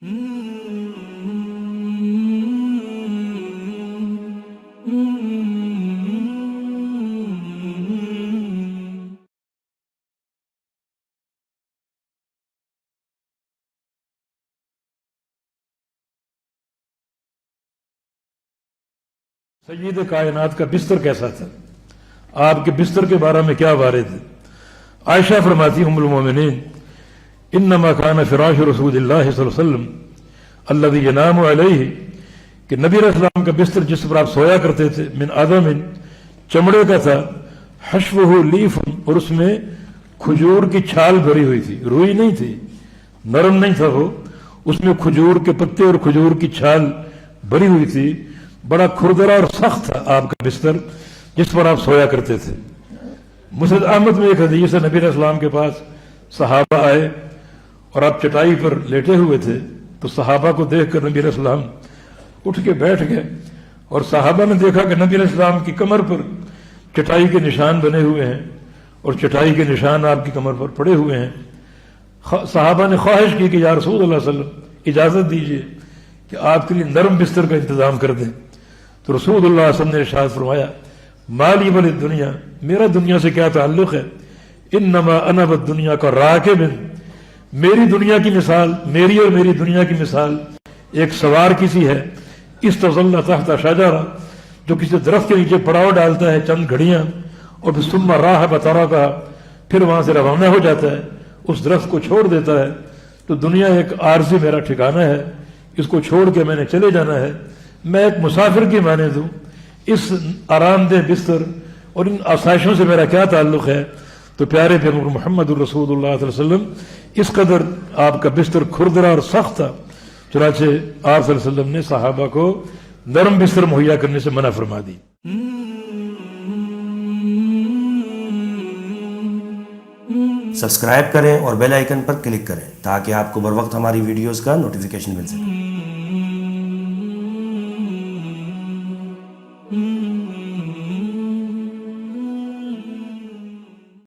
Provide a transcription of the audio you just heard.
سید کائنات کا بستر کیسا تھا، آپ کے بستر کے بارے میں کیا وارد ہے؟ عائشہ فرماتی ام المومنین انما کان فراش رسول اللہ صلی اللہ علیہ وسلم الذی ینام علیہ، کہ نبی علیہ السلام کا بستر جس پر آپ سویا کرتے تھے من آدم، چمڑے کا تھا، حشوہ لیف، اور اس میں کھجور کی چھال بھری ہوئی تھی، روئی نہیں تھی، نرم نہیں تھا وہ، اس میں کھجور کے پتے اور کھجور کی چھال بھری ہوئی تھی، بڑا کھردرا اور سخت تھا آپ کا بستر جس پر آپ سویا کرتے تھے۔ مسند احمد میں ایک حدیث ہے، نبی علیہ السلام کے پاس صحابہ آئے اور آپ چٹائی پر لیٹے ہوئے تھے، تو صحابہ کو دیکھ کر نبی علیہ السلام اٹھ کے بیٹھ گئے، اور صحابہ نے دیکھا کہ نبی علیہ السلام کی کمر پر چٹائی کے نشان بنے ہوئے ہیں اور چٹائی کے نشان آپ کی کمر پر پڑے ہوئے ہیں۔ صحابہ نے خواہش کی کہ یا رسول اللہ صلی اللہ علیہ وسلم اجازت دیجیے کہ آپ کے لیے نرم بستر کا انتظام کر دیں، تو رسول اللہ صلی اللہ علیہ وسلم نے ارشاد فرمایا مالی ولی دنیا، میرا دنیا سے کیا تعلق ہے، انما انا بالدنیا کا راکب، میری دنیا کی مثال، میری اور میری دنیا کی مثال ایک سوار کسی ہے، استظل تحت شجرہ، جو کسی درخت کے نیچے پڑاؤ ڈالتا ہے چند گھڑیاں، اور پھر ثم راح بطرقہ، پھر وہاں سے روانہ ہو جاتا ہے، اس درخت کو چھوڑ دیتا ہے۔ تو دنیا ایک عارضی میرا ٹھکانہ ہے، اس کو چھوڑ کے میں نے چلے جانا ہے، میں ایک مسافر کی مانند ہوں، اس آرام دہ بستر اور ان آسائشوں سے میرا کیا تعلق ہے؟ تو پیارے پیغمبر محمد الرسول اللہ صلی اللہ علیہ وسلم اس قدر آپ کا بستر کھردرا اور سخت تھا، چنانچہ آپ صلی اللہ علیہ وسلم نے صحابہ کو نرم بستر مہیا کرنے سے منع فرما دی۔ سبسکرائب کریں اور بیل آئیکن پر کلک کریں تاکہ آپ کو بر وقت ہماری ویڈیوز کا نوٹیفیکیشن مل سکے۔